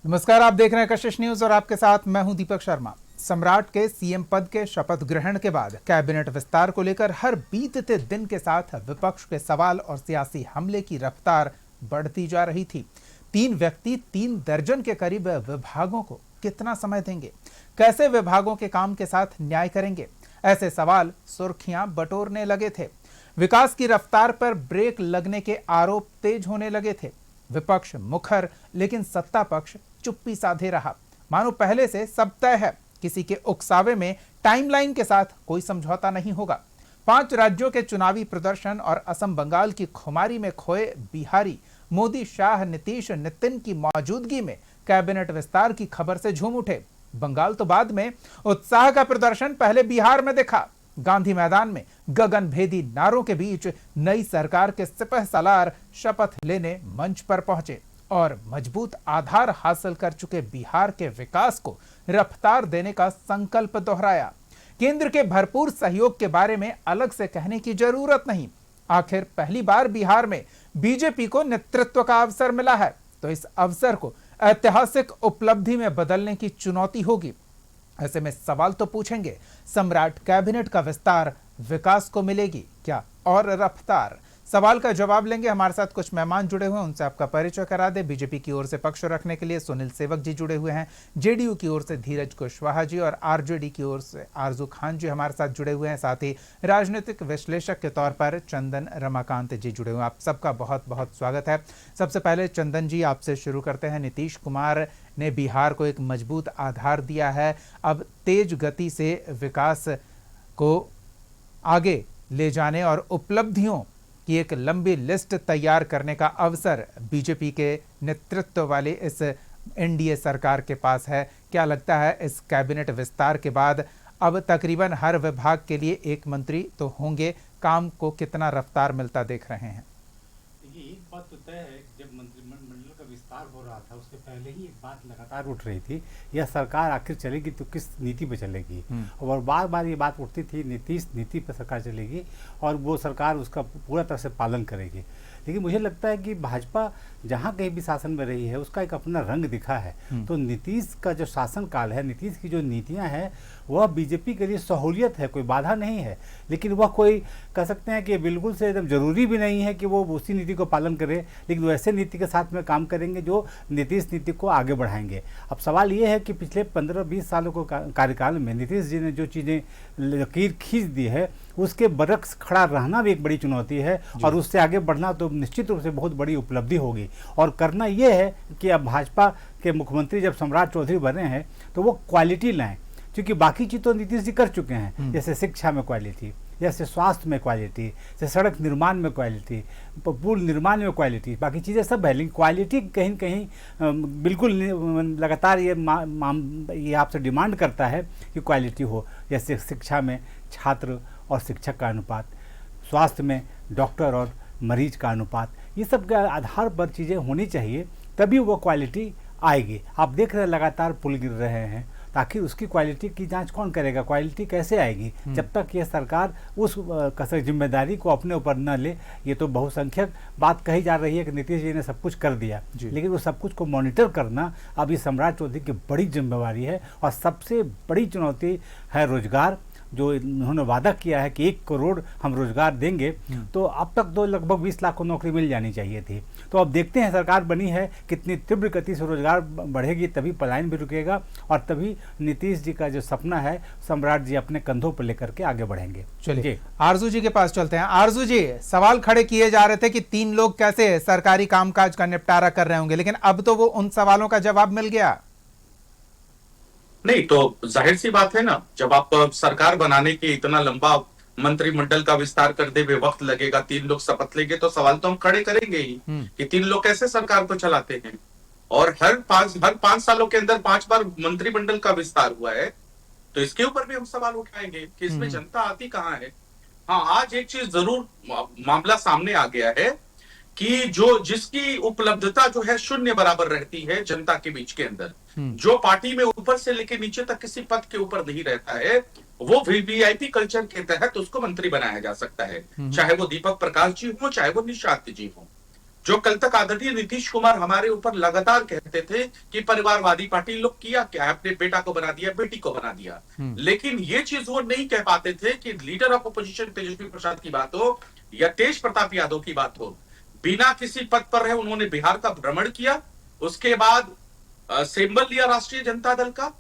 नमस्कार, आप देख रहे हैं कशिश न्यूज और आपके साथ मैं हूं दीपक शर्मा। सम्राट के सीएम पद के शपथ ग्रहण के बाद कैबिनेट विस्तार को लेकर हर बीतते दिन के साथ विपक्ष के सवाल और सियासी हमले की रफ्तार बढ़ती जा रही थी। 3 व्यक्ति 3 दर्जन के करीब विभागों को कितना समय देंगे, कैसे विभागों के काम के साथ न्याय करेंगे, ऐसे सवाल सुर्खियां बटोरने लगे थे। विकास की रफ्तार पर ब्रेक लगने के आरोप तेज होने लगे थे। विपक्ष मुखर, लेकिन सत्ता पक्ष चुप्पी साधे रहा, मानो पहले से सब तय है। किसी के उकसावे में टाइमलाइन के साथ कोई समझौता नहीं होगा। 5 राज्यों के चुनावी प्रदर्शन और असम बंगाल की खुमारी में खोए बिहारी मोदी, शाह, नीतीश, नितिन की मौजूदगी में कैबिनेट विस्तार की खबर से झूम उठे। बंगाल तो बाद में, उत्साह का प्रदर्शन पहले बिहार में दिखा। गांधी मैदान में गगनभेदी नारों के बीच नई सरकार के सिपह सालार शपथ लेने मंच पर पहुंचे और मजबूत आधार हासिल कर चुके बिहार के विकास को रफ्तार देने का संकल्प दोहराया। केंद्र के भरपूर सहयोग के बारे में अलग से कहने की जरूरत नहीं। आखिर पहली बार बिहार में बीजेपी को नेतृत्व का अवसर मिला है, तो इस अवसर को ऐतिहासिक उपलब्धि में बदलने की चुनौती होगी। ऐसे में सवाल तो पूछेंगे, सम्राट कैबिनेट का विस्तार विकास को मिलेगी क्या और रफ्तार? सवाल का जवाब लेंगे। हमारे साथ कुछ मेहमान जुड़े हुए हैं, उनसे आपका परिचय करा दे। बीजेपी की ओर से पक्ष रखने के लिए सुनील सेवक जी जुड़े हुए हैं, जेडीयू की ओर से धीरज कुशवाहा जी और आरजेडी की ओर से आरजू खान जी हमारे साथ जुड़े हुए हैं। साथ ही राजनीतिक विश्लेषक के तौर पर चंदन रमाकांत जी जुड़े हुए हैं। आप सबका बहुत बहुत स्वागत है। सबसे पहले चंदन जी, आपसे शुरू करते हैं। नीतीश कुमार ने बिहार को एक मजबूत आधार दिया है, अब तेज गति से विकास को आगे ले जाने और उपलब्धियों की एक लंबी लिस्ट तैयार करने का अवसर बीजेपी के नेतृत्व वाले इस एनडीए सरकार के पास है। क्या लगता है, इस कैबिनेट विस्तार के बाद अब तकरीबन हर विभाग के लिए एक मंत्री तो होंगे, काम को कितना रफ्तार मिलता देख रहे हैं? देखिए, एक बात तो तय है, जब मंत्रिमंडल का विस्तार हो रहा था उसके पहले ही एक बात लगातार उठ रही थी, यह सरकार आखिर चलेगी तो किस नीति पे चलेगी। और बार बार ये बात उठती थी, नीतीश नीति पर सरकार चलेगी और वो सरकार उसका पूरा तरह से पालन करेगी। लेकिन मुझे लगता है कि भाजपा जहाँ कहीं भी शासन में रही है उसका एक अपना रंग दिखा है। तो नीतीश का जो शासन काल है, नीतीश की जो नीतियाँ हैं, वह बीजेपी के लिए सहूलियत है, कोई बाधा नहीं है। लेकिन वह कोई कह सकते हैं कि बिल्कुल से एकदम जरूरी भी नहीं है कि वो उसी नीति को पालन करे, लेकिन वैसे नीति के साथ में काम करेंगे जो नीतीश नीति को आगे बढ़ाएंगे। अब सवाल ये है कि पिछले 15-20 सालों को कार्यकाल में नीतीश जी ने जो चीज़ें लकीर खींच दी है, उसके बरक्स खड़ा रहना भी एक बड़ी चुनौती है और उससे आगे बढ़ना तो निश्चित रूप से बहुत बड़ी उपलब्धि होगी। और करना ये है कि अब भाजपा के मुख्यमंत्री जब सम्राट चौधरी बने हैं तो वो क्वालिटी लाएं, क्योंकि बाकी चीज़ तो नीतीश जी कर चुके हैं, जैसे शिक्षा में क्वालिटी, जैसे स्वास्थ्य में क्वालिटी, जैसे सड़क निर्माण में क्वालिटी, पुल निर्माण में क्वालिटी, बाकी चीज़ें सब है। लेकिन क्वालिटी कहीं न कहीं बिल्कुल लगातार ये आपसे डिमांड करता है कि क्वालिटी हो। जैसे शिक्षा में छात्र और शिक्षक का अनुपात, स्वास्थ्य में डॉक्टर और मरीज का अनुपात, ये सब के आधार पर चीज़ें होनी चाहिए, तभी वो क्वालिटी आएगी। आप देख रहे हैं लगातार पुल गिर रहे हैं, ताकि उसकी क्वालिटी की जांच कौन करेगा? क्वालिटी कैसे आएगी जब तक ये सरकार उस जिम्मेदारी को अपने ऊपर न ले? ये तो बहुसंख्यक बात कही जा रही है कि नीतीश जी ने सब कुछ कर दिया, लेकिन वो सब कुछ को मॉनिटर करना अभी सम्राट चौधरी की बड़ी जिम्मेवारी है। और सबसे बड़ी चुनौती है रोजगार, जो उन्होंने वादा किया है कि 1 करोड़ हम रोजगार देंगे, तो अब तक तो लगभग 20 लाख को नौकरी मिल जानी चाहिए थी। तो अब देखते हैं सरकार बनी है, कितनी तीव्र गति से रोजगार बढ़ेगी, तभी पलायन भी रुकेगा और तभी नीतीश जी का जो सपना है सम्राट जी अपने कंधों पर लेकर के आगे बढ़ेंगे। चलिए आरजू जी के पास चलते हैं। आरजू जी, सवाल खड़े किए जा रहे थे कि 3 लोग कैसे सरकारी कामकाज का निपटारा कर रहे होंगे, लेकिन अब तो वो उन सवालों का जवाब मिल गया। नहीं तो जाहिर सी बात है ना, जब आप सरकार बनाने के इतना लंबा मंत्रिमंडल का विस्तार करते हुए वक्त लगेगा, 3 लोग शपथ लेंगे, तो सवाल तो हम खड़े करेंगे ही कि 3 लोग कैसे सरकार को चलाते हैं। और हर 5 सालों के अंदर 5 बार मंत्रिमंडल का विस्तार हुआ है, तो इसके ऊपर भी हम सवाल उठाएंगे कि इसमें जनता आती कहाँ है। हाँ, आज एक चीज जरूर मामला सामने आ गया है कि जिसकी उपलब्धता जो है शून्य बराबर रहती है जनता के बीच के अंदर, जो पार्टी में ऊपर से लेकर नीचे तक किसी पद के ऊपर नहीं रहता है, वो वीवीआईपी कल्चर के तहत उसको मंत्री बनाया जा सकता है, चाहे वो दीपक प्रकाश जी हो, चाहे वो निशांत जी हो। जो कल तक आदरणीय नीतीश कुमार हमारे ऊपर लगातार कहते थे कि परिवारवादी पार्टी लोग किया क्या, अपने बेटा को बना दिया, बेटी को बना दिया, लेकिन ये चीज वो नहीं कह पाते थे कि leader of opposition Tejashwi Prasad की बात हो या तेज प्रताप यादव की बात हो, बिना किसी पद पर रहे उन्होंने बिहार का भ्रमण किया, उसके बाद सिंबल लिया राष्ट्रीय जनता दल का,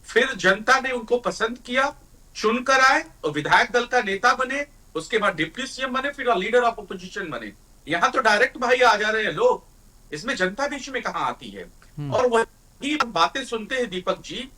फिर जनता ने उनको पसंद किया, चुनकर आए और विधायक दल का नेता बने, उसके बाद डिप्टी सीएम बने, फिर लीडर ऑफ अपोजिशन बने। यहां तो डायरेक्ट भाई आ जा रहे हैं लोग, इसमें जनता बीच में कहां आती है। और वही बातें सुनते हैं दीपक जी,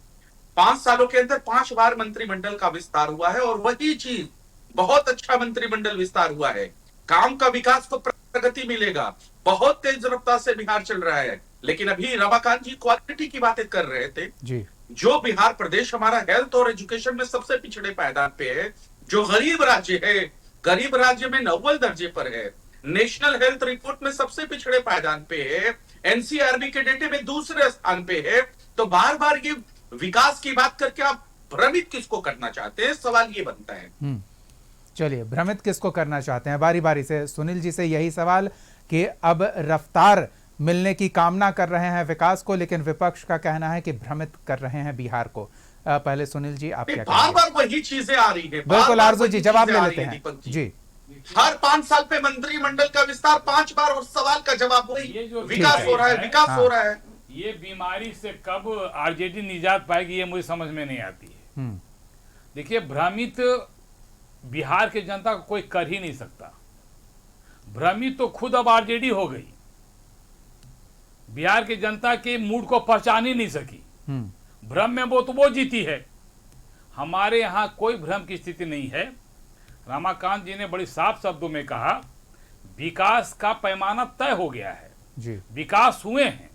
5 सालों के अंदर 5 बार मंत्रिमंडल का विस्तार हुआ है और वही चीज, बहुत अच्छा मंत्रिमंडल विस्तार हुआ है, काम का विकास को प्रगति मिलेगा, बहुत तेज रफ्तार से बिहार चल रहा है। लेकिन अभी रमाकांत जी क्वालिटी की बातें कर रहे थे जी। जो बिहार प्रदेश हमारा हेल्थ और एजुकेशन में सबसे पिछड़े पायदान पे है, जो गरीब राज्य है, गरीब राज्य में अव्वल दर्जे पर है, नेशनल हेल्थ रिपोर्ट में सबसे पिछड़े पायदान पे है, एनसीआरबी के डेटे में दूसरे स्थान पे है, तो बार बार ये विकास की बात करके आप भ्रमित किसको करना चाहते हैं, सवाल ये बनता है। चलिए, भ्रमित किसको करना चाहते हैं, बारी बारी से सुनील जी से यही सवाल कि अब रफ्तार मिलने की कामना कर रहे हैं विकास को, लेकिन विपक्ष का कहना है कि भ्रमित कर रहे हैं बिहार को। पहले सुनील जी आप क्या बार बार वही चीजें आ रही है। बिल्कुल आरजू जी जवाब ले लेते हैं जी। हर 5 साल पे मंत्रिमंडल का विस्तार 5 बार और सवाल का जवाब वही, विकास हो रहा है, विकास हो रहा है। ये बीमारी से कब आरजेडी निजात पाएगी ये मुझे समझ में नहीं आती है। देखिए, भ्रमित बिहार की जनता को कोई कर ही नहीं सकता। भ्रमित तो खुद अब आरजेडी हो गई, बिहार की जनता के मूड को पहचान ही नहीं सकी। भ्रम में वो तो वो जीती है। हमारे यहाँ कोई भ्रम की स्थिति नहीं है। रमाकांत जी ने बड़ी साफ शब्दों में कहा, विकास का पैमाना तय हो गया है जी। विकास हुए हैं,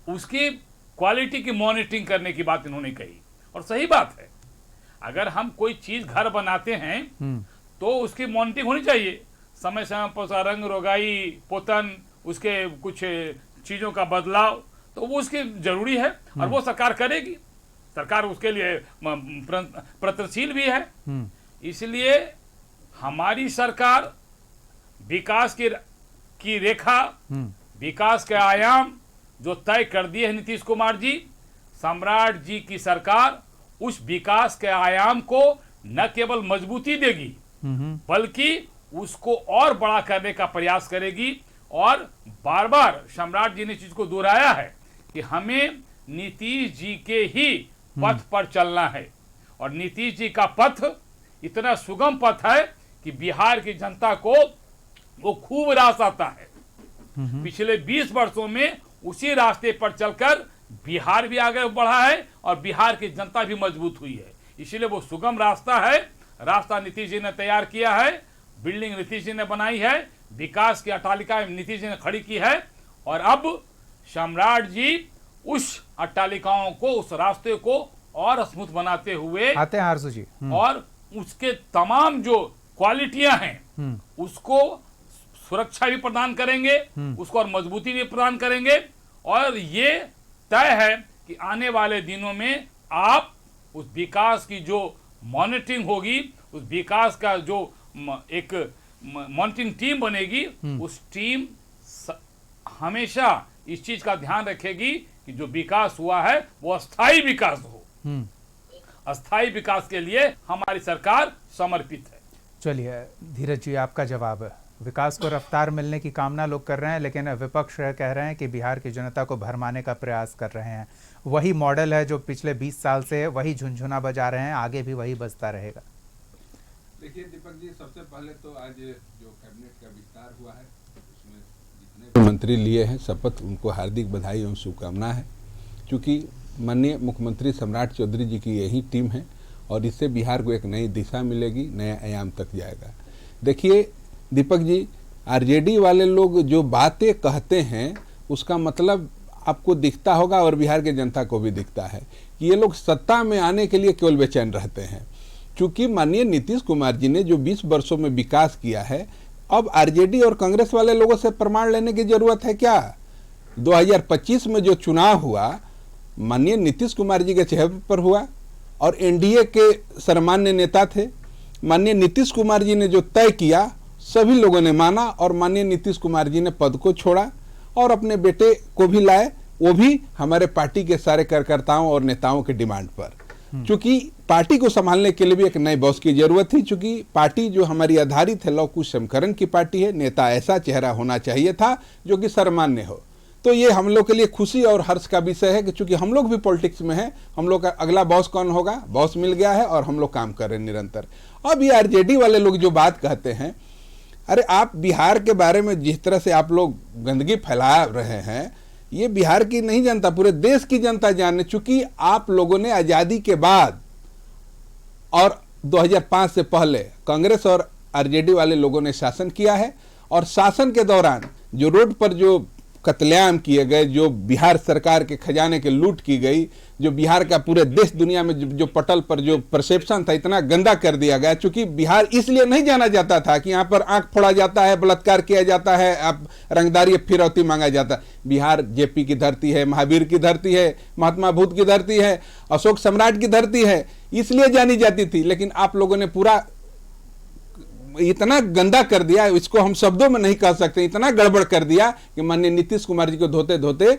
उसकी क्वालिटी की मॉनिटरिंग करने की बात इन्होंने कही और सही बात है। अगर हम कोई चीज घर बनाते हैं तो उसकी मॉनिटरिंग होनी चाहिए, समय समय पर उसका रंग रोगाई, पोतन, उसके कुछ चीजों का बदलाव, तो वो उसकी जरूरी है और वो सरकार करेगी। सरकार उसके लिए प्रयत्नशील भी है। इसलिए हमारी सरकार विकास की रेखा, विकास के आयाम जो तय कर दिए हैं नीतीश कुमार जी, सम्राट जी की सरकार उस विकास के आयाम को न केवल मजबूती देगी बल्कि उसको और बड़ा करने का प्रयास करेगी। और बार बार सम्राट जी ने चीज को दोहराया है कि हमें नीतीश जी के ही पथ पर चलना है और नीतीश जी का पथ इतना सुगम पथ है कि बिहार की जनता को वो खूब रास आता है। पिछले 20 वर्षों में उसी रास्ते पर चलकर बिहार भी आगे बढ़ा है और बिहार की जनता भी मजबूत हुई है। इसलिए वो सुगम रास्ता है, रास्ता नीतीश जी ने तैयार किया है, बिल्डिंग नीतीश जी ने बनाई है, विकास की अट्टालिका नीतीश जी ने खड़ी की है और अब सम्राट जी उस अट्टालिकाओं को, उस रास्ते को और स्मूथ बनाते हुए आते हैं आरजू जी और उसके तमाम जो क्वालिटियां हैं उसको सुरक्षा भी प्रदान करेंगे, उसको और मजबूती भी प्रदान करेंगे। और ये तय है कि आने वाले दिनों में आप उस विकास की जो मॉनिटरिंग होगी, उस विकास का जो एक मॉनिटरिंग टीम बनेगी, उस टीम हमेशा इस चीज का ध्यान रखेगी कि जो विकास हुआ है वो अस्थायी विकास हो। अस्थायी विकास के लिए हमारी सरकार समर्पित है। चलिए धीरज जी, आपका जवाब। विकास को रफ्तार मिलने की कामना लोग कर रहे हैं, लेकिन विपक्ष कह रहे हैं कि बिहार की जनता को भरमाने का प्रयास कर रहे हैं। वही मॉडल है जो पिछले 20 साल से वही झुनझुना बजा रहे हैं, आगे भी वही बजता रहेगा। देखिए दीपक जी, सबसे पहले तो आज जो कैबिनेट का विस्तार हुआ है उसमें जितने मंत्री लिए हैं शपथ, उनको हार्दिक बधाई एवं शुभकामना है। क्योंकि माननीय मुख्यमंत्री सम्राट चौधरी जी की यही टीम है और इससे बिहार को एक नई दिशा मिलेगी, नया आयाम तक जाएगा। देखिए दीपक जी, आरजेडी वाले लोग जो बातें कहते हैं उसका मतलब आपको दिखता होगा और बिहार के जनता को भी दिखता है कि ये लोग सत्ता में आने के लिए केवल बेचैन रहते हैं। क्योंकि माननीय नीतीश कुमार जी ने जो 20 वर्षों में विकास किया है, अब आरजेडी और कांग्रेस वाले लोगों से प्रमाण लेने की जरूरत है क्या? 2025 में जो चुनाव हुआ माननीय नीतीश कुमार जी के चेहरे पर हुआ और एनडीए के सर्वमान्य नेता थे। माननीय नीतीश कुमार जी ने जो तय किया सभी लोगों ने माना और माननीय नीतीश कुमार जी ने पद को छोड़ा और अपने बेटे को भी लाए, वो भी हमारे पार्टी के सारे कार्यकर्ताओं और नेताओं के डिमांड पर। चूंकि पार्टी को संभालने के लिए भी एक नए बॉस की जरूरत थी, चूंकि पार्टी जो हमारी आधारित है लौह कुश समकरण की पार्टी है, नेता ऐसा चेहरा होना चाहिए था जो कि सर्वमान्य हो। तो ये हम लोग के लिए खुशी और हर्ष का विषय है कि चूंकि हम लोग भी पॉलिटिक्स में हैं, हम लोग का अगला बॉस कौन होगा, बॉस मिल गया है और हम लोग काम कर रहे हैं निरंतर। अब ये आरजेडी वाले लोग जो बात कहते हैं, अरे आप बिहार के बारे में जिस तरह से आप लोग गंदगी फैला रहे हैं, ये बिहार की नहीं जनता, पूरे देश की जनता जाने, चूंकि आप लोगों ने आज़ादी के बाद और 2005 से पहले कांग्रेस और आरजेडी वाले लोगों ने शासन किया है, और शासन के दौरान जो रोड पर जो कत्लेआम किए गए, जो बिहार सरकार के खजाने के लूट की गई, जो बिहार का पूरे देश दुनिया में जो पटल पर जो परसेप्शन था इतना गंदा कर दिया गया। चूंकि बिहार इसलिए नहीं जाना जाता था कि यहाँ पर आंख फोड़ा जाता है, बलात्कार किया जाता है, अब रंगदारी फिरौती मांगा जाता है। बिहार जेपी की धरती है, महावीर की धरती है, महात्मा बुद्ध की धरती है, अशोक सम्राट की धरती है, इसलिए जानी जाती थी। लेकिन आप लोगों ने पूरा इतना गंदा कर दिया, इसको हम शब्दों में नहीं कह सकते, इतना गड़बड़ कर दिया कि माननीय नीतीश कुमार जी को धोते धोते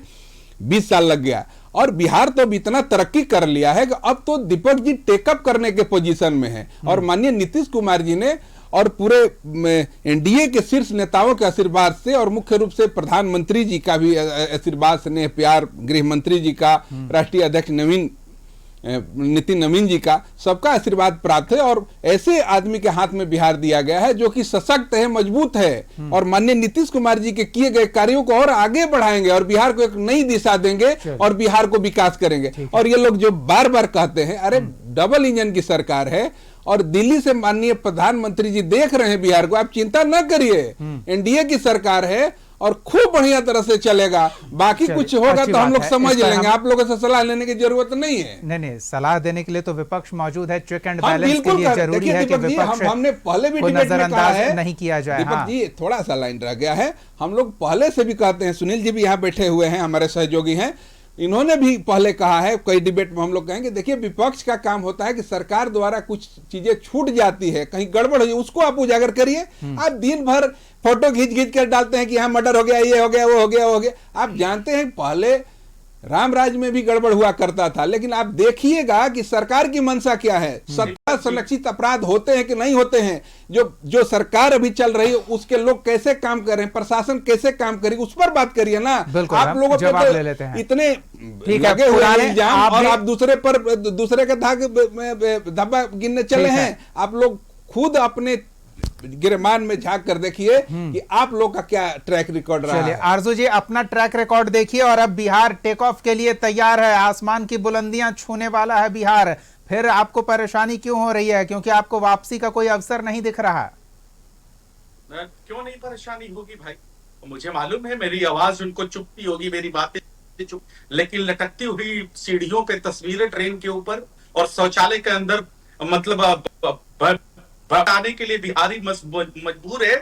20 साल लग गया। और बिहार तो अब इतना तरक्की कर लिया है कि अब तो दीपक जी टेकअप करने के पोजीशन में है, और माननीय नीतीश कुमार जी ने और पूरे एनडीए के शीर्ष नेताओं के आशीर्वाद से, और मुख्य रूप से प्रधानमंत्री जी का भी आशीर्वाद, स्नेह प्यार, गृह मंत्री जी का, राष्ट्रीय अध्यक्ष नितिन नवीन जी का, सबका आशीर्वाद प्राप्त है। और ऐसे आदमी के हाथ में बिहार दिया गया है जो कि सशक्त है, मजबूत है, और माननीय नीतीश कुमार जी के किए गए कार्यों को और आगे बढ़ाएंगे और बिहार को एक नई दिशा देंगे और बिहार को विकास करेंगे। और ये लोग जो बार बार कहते हैं, अरे डबल इंजन की सरकार है और दिल्ली से माननीय प्रधानमंत्री जी देख रहे हैं बिहार को, आप चिंता न करिए, एनडीए की सरकार है और खूब बढ़िया तरह से चलेगा। बाकी कुछ होगा तो हम लोग समझ लेंगे, आप लोगों से सलाह लेने की जरूरत नहीं है। नहीं, सलाह देने के लिए तो विपक्ष मौजूद है, चेक एंड बैलेंस के लिए जरूरी है कि विपक्ष हमने पहले भी डिबेट में कहा है नहीं किया जाए। दीपक जी थोड़ा सा लाइन रह गया है, हम लोग पहले से भी कहते हैं, सुनील जी भी यहाँ बैठे हुए हैं, हमारे सहयोगी हैं, इन्होंने भी पहले कहा है, कई डिबेट में हम लोग कहेंगे, देखिए विपक्ष का काम होता है कि सरकार द्वारा कुछ चीजें छूट जाती है, कहीं गड़बड़ हो, उसको आप उजागर करिए। आप दिन भर फोटो खींच कर डालते हैं कि यहाँ मर्डर हो गया, ये हो गया, वो हो गया, वो हो गया। आप जानते हैं पहले रामराज में भी गड़बड़ हुआ करता था, लेकिन आप देखिएगा कि सरकार की मंशा क्या है, सत्ता संरक्षित अपराध होते हैं कि नहीं होते हैं, जो सरकार अभी चल रही है उसके लोग कैसे काम कर रहे हैं, प्रशासन कैसे काम करेगी, उस पर बात करिए ना। आप लोगों पर इतने लगे हुए इल्जाम और आप दूसरे का धब्बा गिनने चले हैं। आप लोग खुद अपने गिरमान में झांक कर देखिए कि आप लोग का क्या ट्रैक रिकॉर्ड रहा है। आरजू जी अपना ट्रैक रिकॉर्ड देखिए, और अब बिहार टेक ऑफ के लिए तैयार है, आसमान की बुलंदियां छूने वाला है बिहार। फिर आपको परेशानी क्यों हो रही है, क्योंकि आपको वापसी का कोई अवसर नहीं दिख रहा? क्यों नहीं परेशानी होगी भाई, मुझे मालूम है मेरी आवाज उनको चुपती होगी, मेरी बातें चुप, लेकिन लटकती हुई सीढ़ियों पे तस्वीरें ट्रेन के ऊपर और शौचालय के अंदर, मतलब बताने के लिए बिहारी मजबूर है,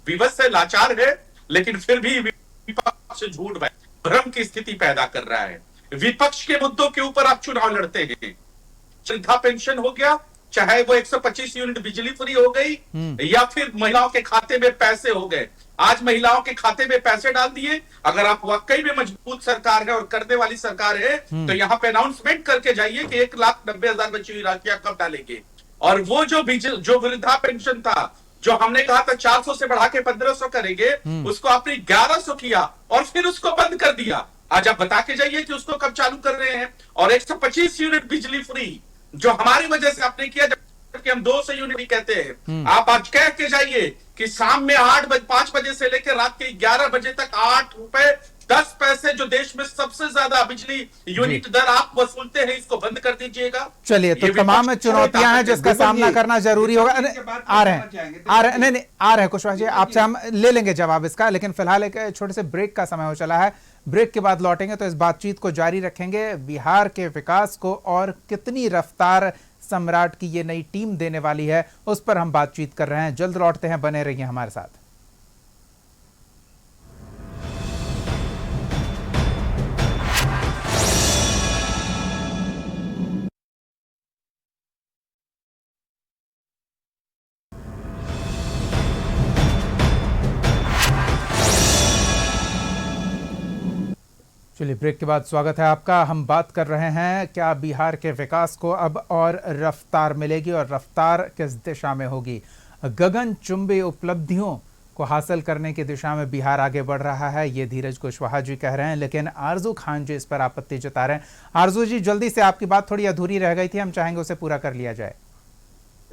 विवश है, लाचार है, लेकिन फिर भी विपक्ष से झूठ भ्रम की स्थिति पैदा कर रहा है। विपक्ष के मुद्दों के ऊपर आप चुनाव लड़ते हैं, वृद्धा पेंशन हो गया, चाहे वो 125 यूनिट बिजली फ्री हो गई, या फिर महिलाओं के खाते में पैसे हो गए। आज महिलाओं के खाते में पैसे डाल दिए। अगर आप वाकई में मजबूत सरकार है और करने वाली सरकार है तो यहाँ पे अनाउंसमेंट करके जाइए कि 1,90,000 बची हुई राशियां कब डालेंगे। और वो जो वृद्धा पेंशन था, जो हमने कहा था 400 से बढ़ा के 1500 करेंगे, उसको आपने 1100 किया और फिर उसको बंद कर दिया। आज आप बता के जाइए कि उसको कब चालू कर रहे हैं। और 125 यूनिट बिजली फ्री जो हमारी वजह से आपने किया, जबकि हम 200 यूनिट ही कहते हैं। आप आज कह के जाइए कि शाम में 5 बजे से लेकर रात के 11 बजे तक 8 रुपए 10 पैसे जो देश में सबसे ज्यादा बिजली यूनिट दर आप वसूलते हैं, इसको बंद कर दीजिएगा। चलिए, तो तमाम चुनौतियां हैं जिसका सामना करना जरूरी होगा। आ रहे हैं कुशवाहा जी, आपसे हम ले लेंगे जवाब इसका, लेकिन फिलहाल एक छोटे से ब्रेक का समय हो चला है। ब्रेक के बाद लौटेंगे तो इस बातचीत को जारी रखेंगे। बिहार के विकास को और कितनी रफ्तार सम्राट की ये नई टीम देने वाली है, उस पर हम बातचीत कर रहे हैं। जल्द लौटते हैं, बने रहिए हमारे साथ। चलिए, ब्रेक के बाद स्वागत है आपका। हम बात कर रहे हैं क्या बिहार के विकास को अब और रफ्तार मिलेगी और रफ्तार किस दिशा में होगी। गगनचुंबी उपलब्धियों को हासिल करने की दिशा में बिहार आगे बढ़ रहा है, ये धीरज कुशवाहा जी कह रहे हैं, लेकिन आरजू खान जी इस पर आपत्ति जता रहे हैं। आरजू जी, जल्दी से, आपकी बात थोड़ी अधूरी रह गई थी, हम चाहेंगे उसे पूरा कर लिया जाए।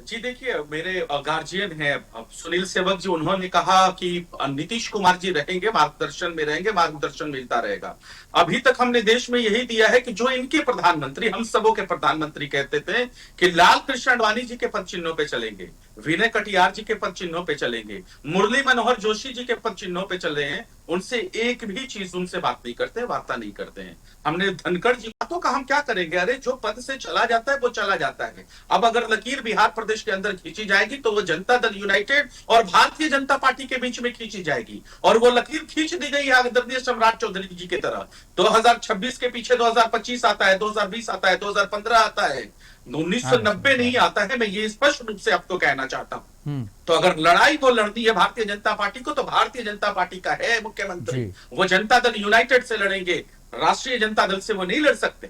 जी देखिए, मेरे गार्जियन हैं सुनील सेवक जी, उन्होंने कहा कि नीतीश कुमार जी रहेंगे, मार्गदर्शन में रहेंगे, मार्गदर्शन मिलता रहेगा। अभी तक हमने देश में यही दिया है कि जो इनके प्रधानमंत्री, हम सबों के प्रधानमंत्री कहते थे कि लाल कृष्ण आडवाणी जी के पद चिन्हों पे चलेंगे, विनय कटियार जी के पद चिन्हों पे चलेंगे, मुरली मनोहर जोशी जी के पद चिन्हों पे चले हैं, उनसे एक भी चीज उनसे बात नहीं करते, वार्ता नहीं करते हैं। हमने धनखड़ जी बातों का हम क्या करेंगे? अरे जो पद से चला जाता है वो चला जाता है। अब अगर लकीर बिहार प्रदेश के अंदर खींची जाएगी तो वो जनता दल यूनाइटेड और भारतीय जनता पार्टी के बीच में खींची जाएगी, और वो लकीर खींच दी गई है आदरणीय सम्राट चौधरी जी की तरह। 2026 के पीछे 2025 आता है, 2020 आता है, 2015 आता है, 1990 नहीं आता है। मैं ये स्पष्ट रूप से आपको कहना चाहता हूं। तो अगर लड़ाई वो लड़नी है भारतीय जनता पार्टी को, तो भारतीय जनता पार्टी का है मुख्यमंत्री, वो जनता दल यूनाइटेड से लड़ेंगे, राष्ट्रीय जनता दल से वो नहीं लड़ सकते।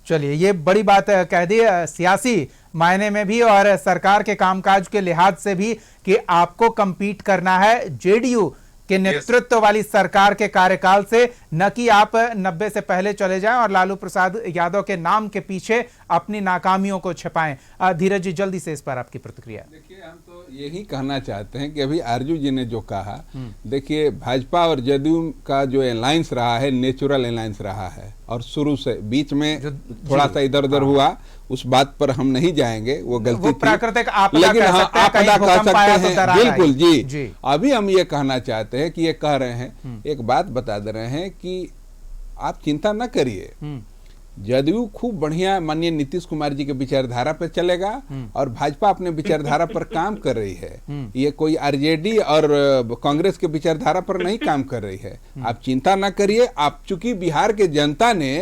चलिए, ये बड़ी बात कह दी सियासी मायने में भी और सरकार के कामकाज के लिहाज से भी कि आपको compete करना है जेडीयू के नेतृत्व वाली सरकार के कार्यकाल से, न कि आप 90 से पहले चले जाएं और लालू प्रसाद यादव के नाम के पीछे अपनी नाकामियों को छिपाएं। धीरज जी, जल्दी से इस पर आपकी प्रतिक्रिया। देखिए, हम तो यही कहना चाहते हैं कि अभी आरजू जी ने जो कहा, देखिए भाजपा और जदयू का जो अलायंस रहा है नेचुरल अलायंस रहा है, और शुरू से बीच में थोड़ा सा इधर उधर हुआ, उस बात पर हम नहीं जाएंगे, वो गलती थी, प्राकृतिक आपदा लेकिन कह हाँ, सकते हैं, आपदा कह सकते हैं, बिल्कुल जी। अभी हम ये कहना चाहते हैं कि ये कह रहे हैं, एक बात बता दे रहे हैं कि आप चिंता न करिए, जदयू खूब बढ़िया माननीय नीतीश कुमार जी के विचारधारा पर चलेगा और भाजपा अपने विचारधारा पर काम कर रही है। ये कोई आरजेडी और कांग्रेस के विचारधारा पर नहीं काम कर रही है। आप चिंता ना करिए। आप चूंकि बिहार के जनता ने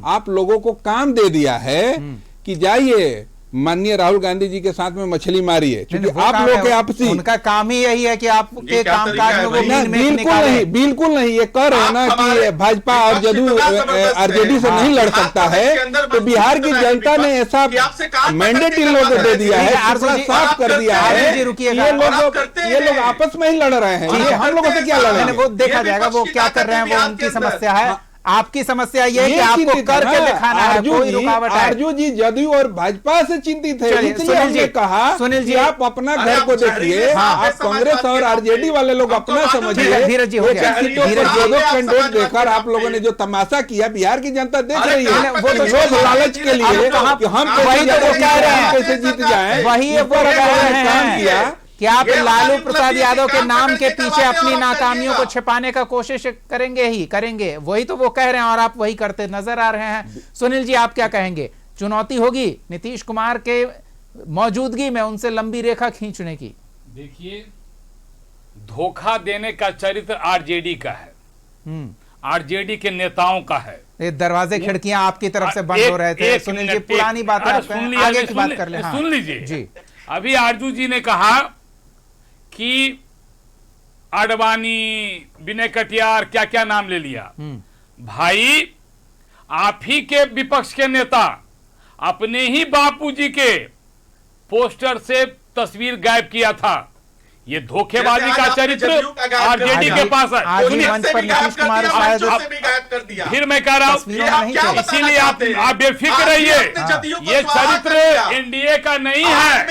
आप लोगों को काम दे दिया है कि जाइए माननीय राहुल गांधी जी के साथ में मछली मारिए, क्योंकि आप लोग के आपसी, उनका काम ही यही है कि आपके कामकाज में वो बिल्कुल नहीं ये कह रहे हैं ना कि भाजपा और जदयू आरजेडी से नहीं लड़ सकता है। तो बिहार की जनता ने ऐसा मैंडेट इन लोगों को दे दिया है, साफ कर दिया है, ये लोग आपस में ही लड़ रहे हैं, हम लोगों से क्या लड़ रहे हैं वो देखा जाएगा, वो क्या कर रहे हैं, वो उनकी समस्या है। आपकी समस्या ये है कि आपको करके दिखाना है, कोई रुकावट है। आरजू जी जदयू और भाजपा से चिंतित है, इसलिए हमने कहा सुनील जी आप अपना घर को देखिए, आप कांग्रेस और आरजेडी वाले लोग अपना समझिए। धीरज जी, कैंडिडेट देखकर आप लोगों ने जो तमाशा किया बिहार की जनता देख रही है, वो तो लोग लालच के लिए हम कैसे जीत जाए, वही काम किया कि आप लालू प्रसाद यादव के नाम के पीछे अपनी नाकामियों को छिपाने का कोशिश करेंगे, वही तो वो कह रहे हैं और आप वही करते नजर आ रहे हैं। सुनील जी, आप क्या कहेंगे? चुनौती होगी नीतीश कुमार के मौजूदगी में उनसे लंबी रेखा खींचने की? देखिए, धोखा देने का चरित्र आरजेडी का है, आरजेडी के नेताओं का है। ये दरवाजे खिड़कियां आपकी तरफ से बंद हो रहे थे। सुनील जी, पुरानी बात आगे की बात कर ले। सुन लीजिए जी। अभी आरजू जी ने कहा कि आडवाणी, विनय कटियार, क्या क्या नाम ले लिया। भाई, आप ही के विपक्ष के नेता अपने ही बापूजी के पोस्टर से तस्वीर गायब किया था। ये धोखेबाजी का चरित्र आरजेडी के पास है। फिर मैं कह रहा हूँ, इसीलिए आप बेफिक्र रहिए, ये चरित्र एनडीए का नहीं है।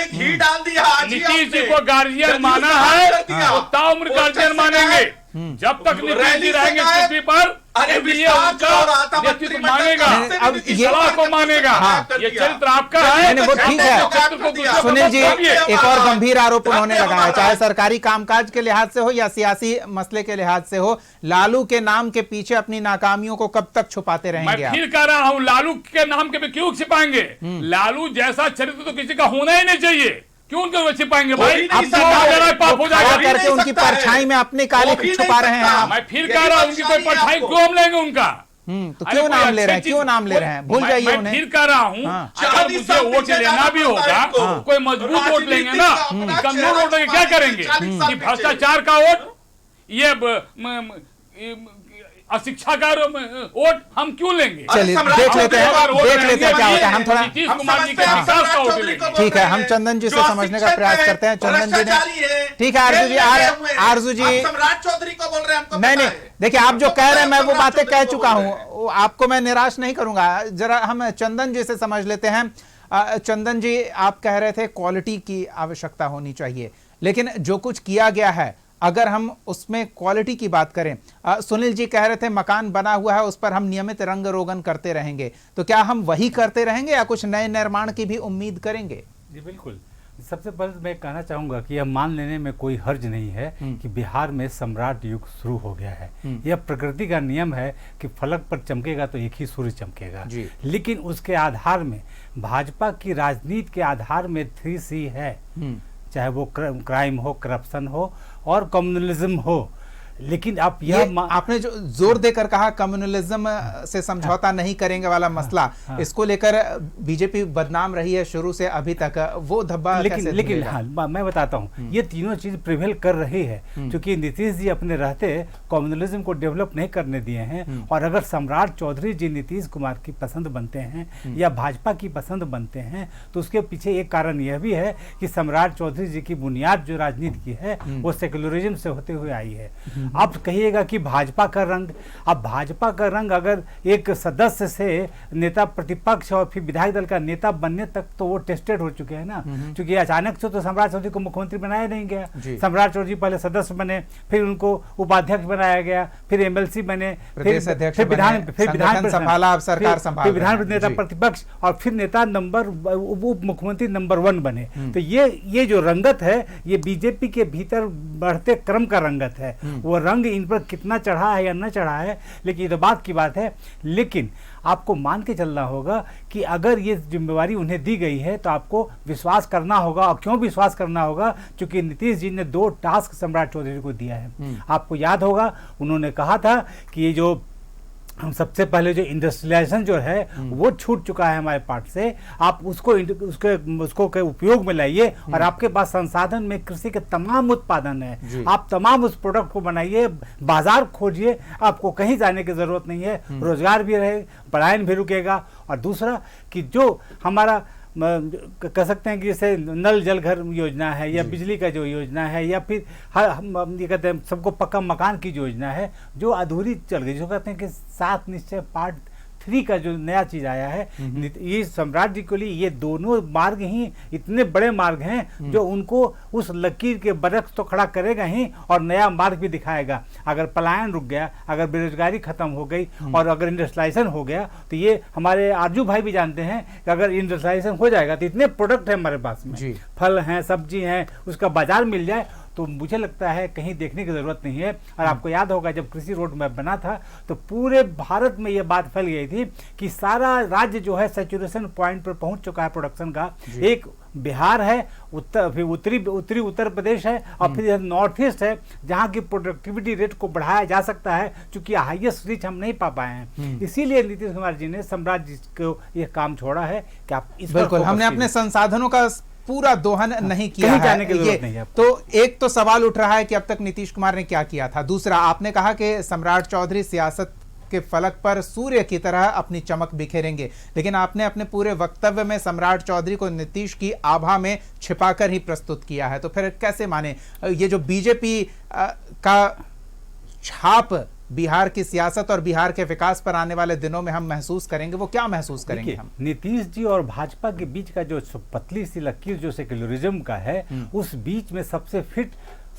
नीतीश जी को गार्जियन माना है, वो ताउम्र गार्जियन मानेंगे जब तक नीतीश जी रहेंगे पृथ्वी पर। ये उनका नेतृत्व मानेगा, अब ये को मानेगा। ये चरित्र आपका है, वो ठीक है। सुनील जी, एक और गंभीर आरोप उन्होंने लगाया, चाहे सरकारी कामकाज के लिहाज से हो या सियासी मसले के लिहाज से हो, लालू के नाम के पीछे अपनी नाकामियों को कब तक छुपाते रहेंगे? मैं फिर कह रहा हूं, लालू के नाम के क्यों छिपाएंगे? लालू जैसा चरित्र तो किसी का होना ही नहीं चाहिए, क्यों उनको छिपाएंगे भाई? पाप हो जाएगा करके उनकी परछाई में अपने काले छुपा रहे हैं। मैं फिर कह रहा हूं, उनकी कोई परछाई क्यों हम लेंगे उनका? तो क्यों नाम ले रहे हैं, क्यों नाम ले रहे हैं? भूल जाइए उन्हें। फिर कह रहा हूं, अगर मुझे वोट लेना भी होगा, कोई मजबूत वोट लेंगे ना, कमजोर वोट लेंगे क्या करेंगे? कि भ्रष्टाचार का वोट, ये अशिक्षाकारों में वोट हम क्यों लेंगे? चलिए सम्राट देख लेते हैं चौधरी देख लेते हैं क्या होता है। हम थोड़ा नीतीश हम कुमार जी के समझते हैं विकास का सम्राट वोट चौधरी को लेंगे। ठीक है, हम चंदन जी से जो समझने का शिक्षक प्रयास है, करते हैं। चंदन जी भ्रष्टाचारी ने है, ठीक है, आरजू जी आरजू जी आप सम्राट चौधरी को बोल रहे हैं, हमको नहीं पता नहीं है। देखिए, आप जो हमको कह पता रहे हैं है मैं वो सम्राट बातें चौधरी कह को चुका बोल हूं, रहे हैं। वो आपको मैं निराश नहीं करूंगा। जरा हम चंदन जी से समझ लेते हैं। चंदन जी, आप कह रहे थे क्वालिटी की आवश्यकता होनी चाहिए, लेकिन जो कुछ किया गया है अगर हम उसमें क्वालिटी की बात करें, सुनील जी कह रहे थे मकान बना हुआ है उस पर हम नियमित रंग रोगन करते रहेंगे, तो क्या हम वही करते रहेंगे या कुछ नए निर्माण की भी उम्मीद करेंगे? जी बिल्कुल। सबसे पहले मैं कहना चाहूँगा कि यह मान लेने में कोई हर्ज नहीं है कि बिहार में सम्राट युग शुरू हो गया है। यह प्रकृति का नियम है कि फलक पर चमकेगा तो एक ही सूर्य चमकेगा। जी। लेकिन उसके आधार में भाजपा की राजनीति के आधार में 3C है, चाहे वो क्राइम हो, करप्शन हो और कम्युनलिज्म हो। लेकिन आप ये आपने जो जोर देकर कहा कम्युनलिज्म से समझौता नहीं करेंगे वाला मसला, इसको लेकर बीजेपी बदनाम रही है शुरू से अभी तक, वो धब्बा कैसे लेकिन धुलेगा? हाँ, मैं बताता हूँ, ये तीनों चीज प्रिवेल कर रही है क्योंकि नीतीश जी अपने रहते कम्युनलिज्म को डेवलप नहीं करने दिए हैं। और अगर सम्राट चौधरी जी नीतीश कुमार की पसंद बनते हैं या भाजपा की पसंद बनते हैं तो उसके पीछे एक कारण यह भी है कि सम्राट चौधरी जी की बुनियाद जो राजनीति की है वो सेक्युलरिज्म से होते हुए आई है। आप कहिएगा कि भाजपा का रंग, अब भाजपा का रंग अगर एक सदस्य से नेता प्रतिपक्ष और फिर विधायक दल का नेता बनने तक तो वो टेस्टेड हो चुके हैं ना, क्योंकि अचानक से तो सम्राट चौधरी को मुख्यमंत्री बनाया नहीं गया। सम्राट चौधरी पहले सदस्य बने, फिर उनको उपाध्यक्ष बनाया गया, फिर MLC बने, फिर विधान नेता प्रतिपक्ष और फिर नेता उप मुख्यमंत्री नंबर 1 बने। तो ये जो रंगत है ये बीजेपी के भीतर बढ़ते क्रम का रंगत है। वो रंग इन पर कितना चढ़ा है या न चढ़ा है लेकिन ये तो बात की बात है। लेकिन आपको मान के चलना होगा कि अगर ये जिम्मेवारी उन्हें दी गई है तो आपको विश्वास करना होगा। और क्यों विश्वास करना होगा? क्योंकि नीतीश जी ने 2 टास्क सम्राट चौधरी को दिया है। आपको याद होगा उन्होंने कहा था कि ये जो हम सबसे पहले जो इंडस्ट्रियलाइजेशन जो है वो छूट चुका है हमारे पार्ट से, आप उसको के उपयोग में लाइए और आपके पास संसाधन में कृषि के तमाम उत्पादन है, आप तमाम उस प्रोडक्ट को बनाइए, बाजार खोजिए, आपको कहीं जाने की जरूरत नहीं है, रोजगार भी रहे, पलायन भी रुकेगा। और दूसरा कि जो हमारा कह सकते हैं कि जैसे नल जल घर योजना है या बिजली का जो योजना है या फिर हम ये कहते हैं सबको पक्का मकान की योजना है जो अधूरी चल गई, जो कहते हैं कि 7 निश्चय पार्ट 3 का जो नया चीज आया है, ये सम्राट जी के लिए ये दोनों मार्ग ही इतने बड़े मार्ग हैं जो उनको उस लकीर के बरक्स तो खड़ा करेगा ही और नया मार्ग भी दिखाएगा। अगर पलायन रुक गया, अगर बेरोजगारी खत्म हो गई और अगर इंडस्ट्रियलाइजेशन हो गया तो ये हमारे आरजू भाई भी जानते हैं कि अगर इंडस्ट्रियलाइजेशन हो जाएगा तो इतने प्रोडक्ट है हमारे पास में, फल हैं, सब्जी हैं, उसका बाजार मिल जाए तो मुझे लगता है कहीं देखने की जरूरत नहीं है। और आपको याद होगा जब कृषि रोड मैप बना था तो पूरे भारत में ये बात फैल गई थी कि सारा राज्य जो है सैचुरेशन पॉइंट पर पहुंच चुका है प्रोडक्शन का। एक बिहार है, फिर उत्तरी उत्तर प्रदेश है और फिर नॉर्थ ईस्ट है जहां की प्रोडक्टिविटी रेट को बढ़ाया जा सकता है, क्योंकि हाईएस्ट रीच हम नहीं पा पाए हैं। इसीलिए नीतीश कुमार जी ने सम्राट जी को यह काम छोड़ा है कि आप इस बिल्कुल हमने अपने संसाधनों का पूरा दोहन नहीं किया है। जाने की जरूरत नहीं है। तो एक तो सवाल उठ रहा है कि अब तक नीतीश कुमार ने क्या किया था। दूसरा, आपने कहा कि सम्राट चौधरी सियासत के फलक पर सूर्य की तरह अपनी चमक बिखेरेंगे, लेकिन आपने अपने पूरे वक्तव्य में सम्राट चौधरी को नीतीश की आभा में छिपाकर ही प्रस्तुत किया है। तो फिर कैसे माने ये जो बीजेपी का छाप बिहार की सियासत और बिहार के विकास पर आने वाले दिनों में हम महसूस करेंगे, वो क्या महसूस करेंगे हम? नीतीश जी और भाजपा के बीच का जो पतली सी लकीर जो सेक्युलरिज्म का है उस बीच में सबसे फिट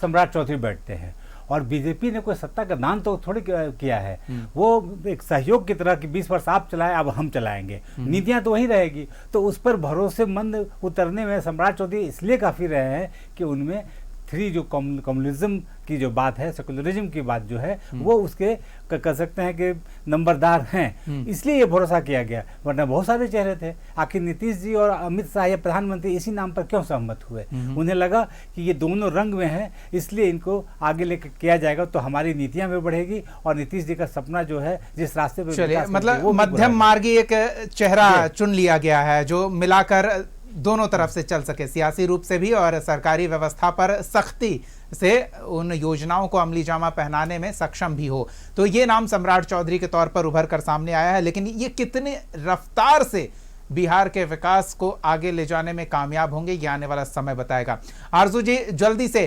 सम्राट चौधरी बैठते हैं। और बीजेपी ने कोई सत्ता का दान तो थोड़ी किया है, वो एक सहयोग की तरह कि 20 वर्ष आप चलाए अब हम चलाएंगे, नीतियां तो वही रहेगी। तो उस पर भरोसेमंद उतरने में सम्राट चौधरी इसलिए काफी रहे हैं कि उनमें 3 जो कम्युनलिज्म की जो बात है, सेकुलरिज्म की बात जो है वो उसके कह सकते हैं कि नंबरदार हैं, इसलिए ये भरोसा किया गया। वरना बहुत सारे चेहरे थे। आखिर नीतीश जी और अमित शाह या प्रधानमंत्री इसी नाम पर क्यों सहमत हुए? उन्हें लगा कि ये दोनों रंग में हैं, इसलिए इनको आगे लेकर किया जाएगा तो हमारी नीतियां भी बढ़ेगी और नीतीश जी का सपना जो है जिस रास्ते पर मतलब मध्यम मार्गी एक चेहरा चुन लिया गया है जो मिलाकर दोनों तरफ से चल सके, सियासी रूप से भी और सरकारी व्यवस्था पर सख्ती से उन योजनाओं को अमली जामा पहनाने में सक्षम भी हो। तो ये नाम सम्राट चौधरी के तौर पर उभर कर सामने आया है, लेकिन ये कितने रफ्तार से बिहार के विकास को आगे ले जाने में कामयाब होंगे, ये आने वाला समय बताएगा। आरजू जी, जल्दी से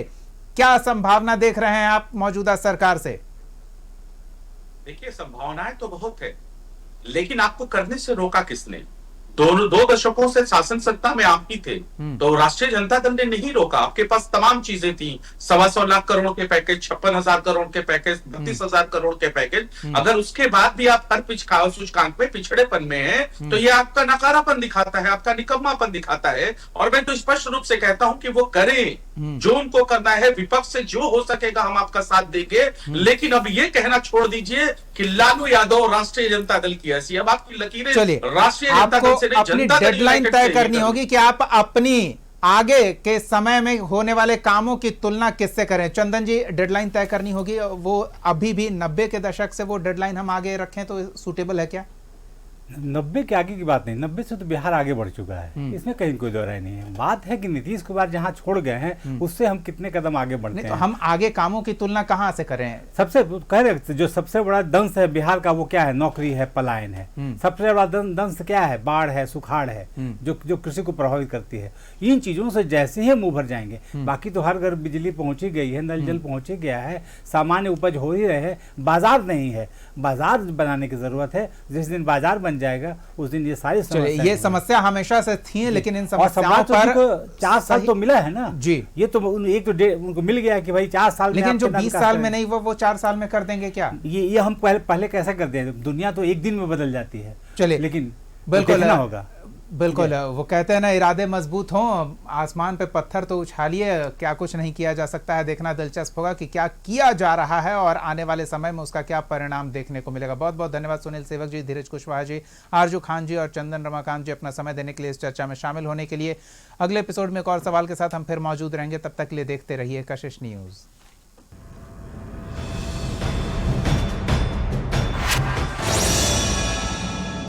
क्या संभावना देख रहे हैं आप मौजूदा सरकार से? देखिए, संभावनाएं तो बहुत है, लेकिन आपको करने से रोका किसने? दो दशकों से शासन सत्ता में आप ही थे, तो राष्ट्रीय जनता दल ने नहीं रोका। आपके पास तमाम चीजें थी, 125 लाख करोड़ के पैकेज, 56,000 करोड़ के पैकेज, 32,000 करोड़ के पैकेज। अगर उसके बाद भी आप हर सूचकांक में पिछड़ेपन में हैं, तो ये आपका नकारापन दिखाता है, आपका निकम्मापन दिखाता है। और मैं तो स्पष्ट रूप से कहता हूं कि वो करें जो उनको करना है, विपक्ष से जो हो सकेगा हम आपका साथ देंगे। लेकिन अब ये कहना छोड़ दीजिए कि लालू यादव राष्ट्रीय जनता दल की ऐसी, अब आपकी लकीरें राष्ट्रीय जनता दल से अपनी डेडलाइन तय करनी होगी कि आप अपनी आगे के समय में होने वाले कामों की तुलना किससे करें। चंदन जी, डेडलाइन तय करनी होगी, वो अभी भी 90 के दशक से वो डेडलाइन हम आगे रखें तो सूटेबल है क्या? 90 के आगे की बात नहीं, 90 से तो बिहार आगे बढ़ चुका है, इसमें कहीं कोई दो राय नहीं है। बात है कि नीतीश कुमार जहां छोड़ गए हैं उससे हम कितने कदम आगे बढ़ते हैं। तो हम आगे कामों की तुलना कहां से करें? सबसे कह रहे जो सबसे बड़ा दंश है बिहार का वो क्या है? नौकरी है, पलायन है। सबसे बड़ा दंश क्या है? बाढ़ है, सुखाड़ है, जो कृषि को प्रभावित करती है। इन चीजों से जैसे ही हम उभर जाएंगे, बाकी तो हर घर बिजली पहुंची गई है, नल जल पहुंच गया है, सामान्य उपज हो ही रहे हैं, बाजार नहीं है। बाजार बनाने की जरूरत है। जिस दिन बाजार बन जाएगा उस दिन ये सारी समस्या, ये समस्या हमेशा से थी, लेकिन इन समस्याओं पर 4 साल तो मिला है ना जी। ये तो एक तो उनको मिल गया कि भाई 4 साल, लेकिन जो 20 साल में नहीं वो 4 साल में कर देंगे क्या? ये हम पहले कैसे कर दें? दुनिया तो एक दिन में बदल जाती है। चलिए, लेकिन बिल्कुल होगा। बिल्कुल, वो कहते हैं ना, इरादे मजबूत हों, आसमान पे पत्थर तो उछालिए, क्या कुछ नहीं किया जा सकता है। देखना दिलचस्प होगा कि क्या किया जा रहा है और आने वाले समय में उसका क्या परिणाम देखने को मिलेगा। बहुत बहुत धन्यवाद सुनील सेवक जी, धीरज कुशवाहा जी, आरजू खान जी और चंदन रमाकांत जी अपना समय देने के लिए, इस चर्चा में शामिल होने के लिए। अगले एपिसोड में एक और सवाल के साथ हम फिर मौजूद रहेंगे। तब तक के लिए देखते रहिए कशिश न्यूज़।